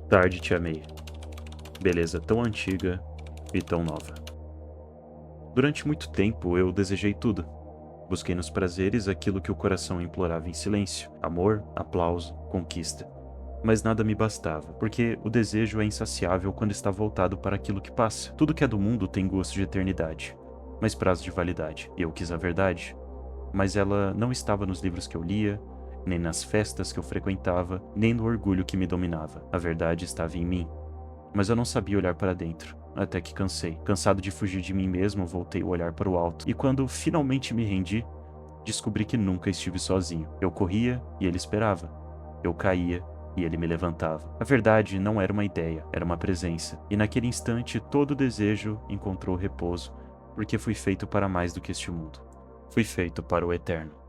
Tarde te amei. Beleza tão antiga e tão nova. Durante muito tempo eu desejei tudo. Busquei nos prazeres aquilo que o coração implorava em silêncio: amor, aplauso, conquista. Mas nada me bastava, porque o desejo é insaciável quando está voltado para aquilo que passa. Tudo que é do mundo tem gosto de eternidade, mas prazo de validade. Eu quis a verdade, mas ela não estava nos livros que eu lia, nem nas festas que eu frequentava, nem no orgulho que me dominava. A verdade estava em mim. Mas eu não sabia olhar para dentro, até que cansei. Cansado de fugir de mim mesmo, voltei o olhar para o alto. E quando finalmente me rendi, descobri que nunca estive sozinho. Eu corria e ele esperava. Eu caía e ele me levantava. A verdade não era uma ideia, era uma presença. E naquele instante todo desejo encontrou repouso, porque fui feito para mais do que este mundo. Fui feito para o eterno.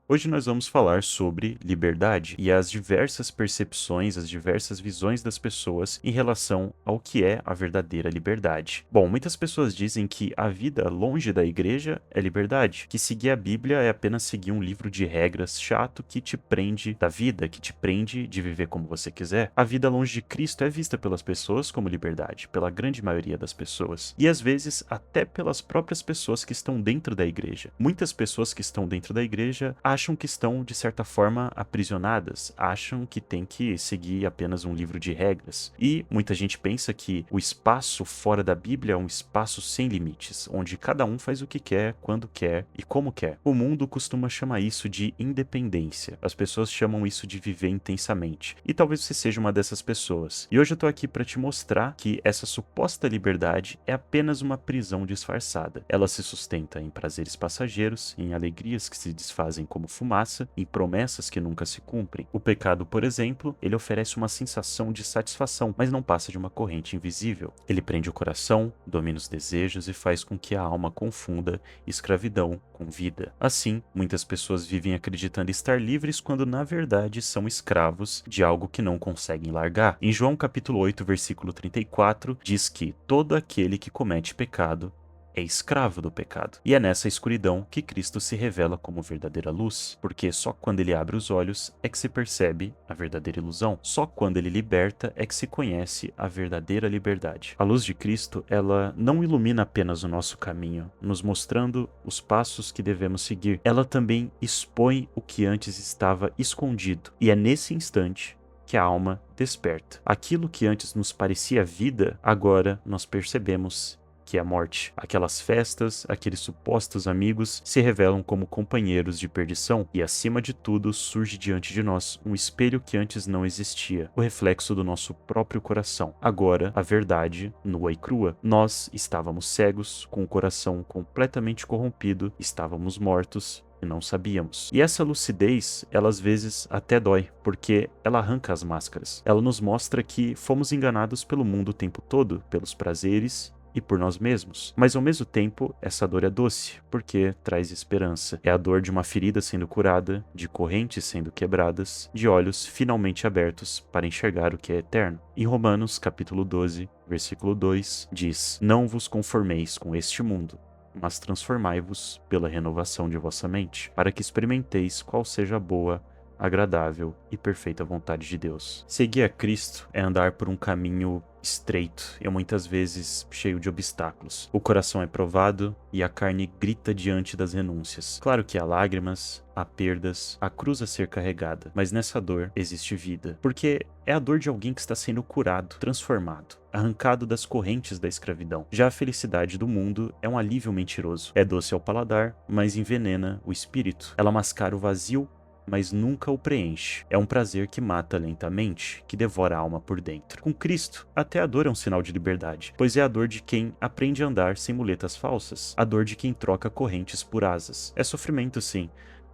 Hoje nós vamos falar sobre liberdade e as diversas percepções, as diversas visões das pessoas em relação ao que é a verdadeira liberdade. Bom, muitas pessoas dizem que a vida longe da igreja é liberdade, que seguir a Bíblia é apenas seguir um livro de regras chato que te prende da vida, que te prende de viver como você quiser. A vida longe de Cristo é vista pelas pessoas como liberdade, pela grande maioria das pessoas, e às vezes até pelas próprias pessoas que estão dentro da igreja. Muitas pessoas que estão dentro da igreja acham que estão, de certa forma, aprisionadas, acham que tem que seguir apenas um livro de regras. E muita gente pensa que o espaço fora da Bíblia é um espaço sem limites, onde cada um faz o que quer, quando quer e como quer. O mundo costuma chamar isso de independência. As pessoas chamam isso de viver intensamente. E talvez você seja uma dessas pessoas. E hoje eu tô aqui para te mostrar que essa suposta liberdade é apenas uma prisão disfarçada. Ela se sustenta em prazeres passageiros, em alegrias que se desfazem como fumaça, em promessas que nunca se cumprem. O pecado, por exemplo, ele oferece uma sensação de satisfação, mas não passa de uma corrente invisível. Ele prende o coração, domina os desejos e faz com que a alma confunda escravidão com vida. Assim, muitas pessoas vivem acreditando estar livres quando na verdade são escravos de algo que não conseguem largar. Em João capítulo 8, versículo 34, diz que todo aquele que comete pecado é escravo do pecado. E é nessa escuridão que Cristo se revela como verdadeira luz, porque só quando ele abre os olhos é que se percebe a verdadeira ilusão. Só quando ele liberta é que se conhece a verdadeira liberdade. A luz de Cristo, ela não ilumina apenas o nosso caminho, nos mostrando os passos que devemos seguir. Ela também expõe o que antes estava escondido. E é nesse instante que a alma desperta. Aquilo que antes nos parecia vida, agora nós percebemos que é a morte. Aquelas festas, aqueles supostos amigos se revelam como companheiros de perdição e, acima de tudo, surge diante de nós um espelho que antes não existia, o reflexo do nosso próprio coração. Agora, a verdade, nua e crua. Nós estávamos cegos, com o coração completamente corrompido, estávamos mortos e não sabíamos. E essa lucidez, ela às vezes até dói, porque ela arranca as máscaras. Ela nos mostra que fomos enganados pelo mundo o tempo todo, pelos prazeres e por nós mesmos. Mas ao mesmo tempo, essa dor é doce, porque traz esperança. É a dor de uma ferida sendo curada, de correntes sendo quebradas, de olhos finalmente abertos para enxergar o que é eterno. Em Romanos, capítulo 12, versículo 2, diz: "Não vos conformeis com este mundo, mas transformai-vos pela renovação de vossa mente, para que experimenteis qual seja a boa, agradável e perfeita vontade de Deus." Seguir a Cristo é andar por um caminho estreito e muitas vezes cheio de obstáculos. O coração é provado e a carne grita diante das renúncias. Claro que há lágrimas, há perdas, há cruz a ser carregada, mas nessa dor existe vida, porque é a dor de alguém que está sendo curado, transformado, arrancado das correntes da escravidão. Já a felicidade do mundo é um alívio mentiroso. É doce ao paladar, mas envenena o espírito. Ela mascara o vazio, mas nunca o preenche. É um prazer que mata lentamente, que devora a alma por dentro. Com Cristo, até a dor é um sinal de liberdade, pois é a dor de quem aprende a andar sem muletas falsas, a dor de quem troca correntes por asas. É sofrimento, sim,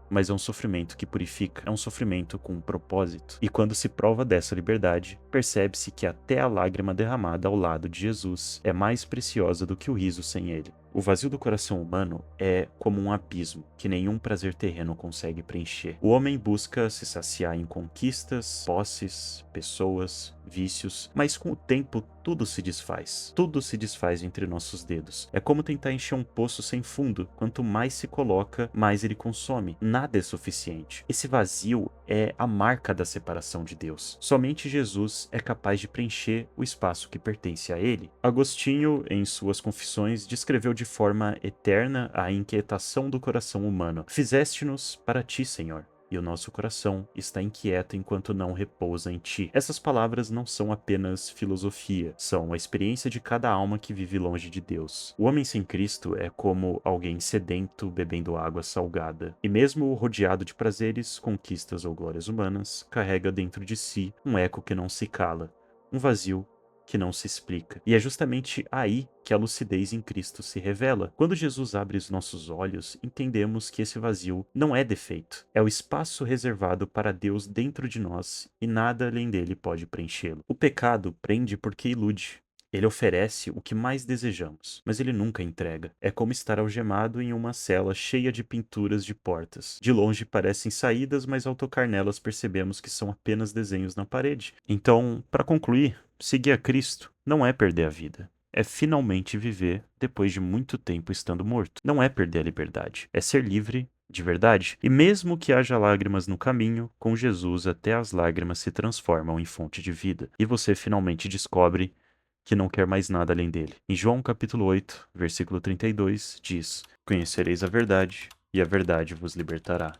mas é um sofrimento que purifica, é um sofrimento com um propósito. E quando se prova dessa liberdade, percebe-se que até a lágrima derramada ao lado de Jesus é mais preciosa do que o riso sem ele. O vazio do coração humano é como um abismo que nenhum prazer terreno consegue preencher. O homem busca se saciar em conquistas, posses, pessoas, vícios, mas com o tempo tudo se desfaz. Tudo se desfaz entre nossos dedos. É como tentar encher um poço sem fundo. Quanto mais se coloca, mais ele consome. Nada é suficiente. Esse vazio é a marca da separação de Deus. Somente Jesus é capaz de preencher o espaço que pertence a ele. Agostinho, em suas Confissões, descreveu de forma eterna a inquietação do coração humano. Fizeste-nos para ti, Senhor, e o nosso coração está inquieto enquanto não repousa em ti. Essas palavras não são apenas filosofia, são a experiência de cada alma que vive longe de Deus. O homem sem Cristo é como alguém sedento bebendo água salgada, e mesmo rodeado de prazeres, conquistas ou glórias humanas, carrega dentro de si um eco que não se cala, um vazio que não se explica. E é justamente aí que a lucidez em Cristo se revela. Quando Jesus abre os nossos olhos, entendemos que esse vazio não é defeito. É o espaço reservado para Deus dentro de nós e nada além dele pode preenchê-lo. O pecado prende porque ilude. Ele oferece o que mais desejamos, mas ele nunca entrega. É como estar algemado em uma cela cheia de pinturas de portas. De longe parecem saídas, mas ao tocar nelas percebemos que são apenas desenhos na parede. Então, para concluir, seguir a Cristo não é perder a vida. É finalmente viver depois de muito tempo estando morto. Não é perder a liberdade. É ser livre de verdade. E mesmo que haja lágrimas no caminho, com Jesus até as lágrimas se transformam em fonte de vida. E você finalmente descobre que não quer mais nada além dele. Em João capítulo 8, versículo 32, diz: Conhecereis a verdade, e a verdade vos libertará.